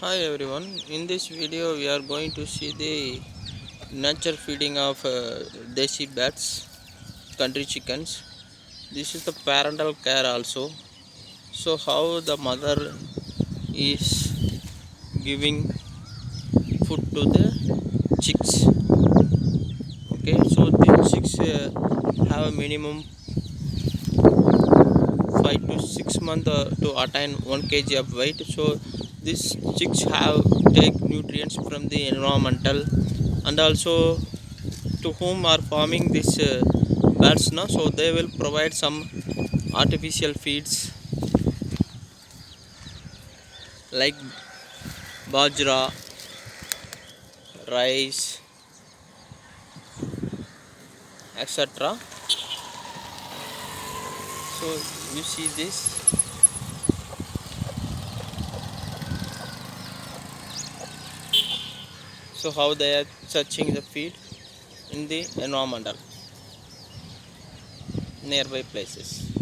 Hi everyone, in this video we are going to see the nature feeding of desi bats, country chickens. This is the parental care also. So how the mother is giving food to the chicks. Okay, so these chicks have a minimum 5 to 6 months to attain 1 kg of weight. So these chicks have take nutrients from the environmental, and also to whom are farming this bats now, so they will provide some artificial feeds like bajra, rice, etc. So you see this, so how they are searching the feed in the environmental nearby places.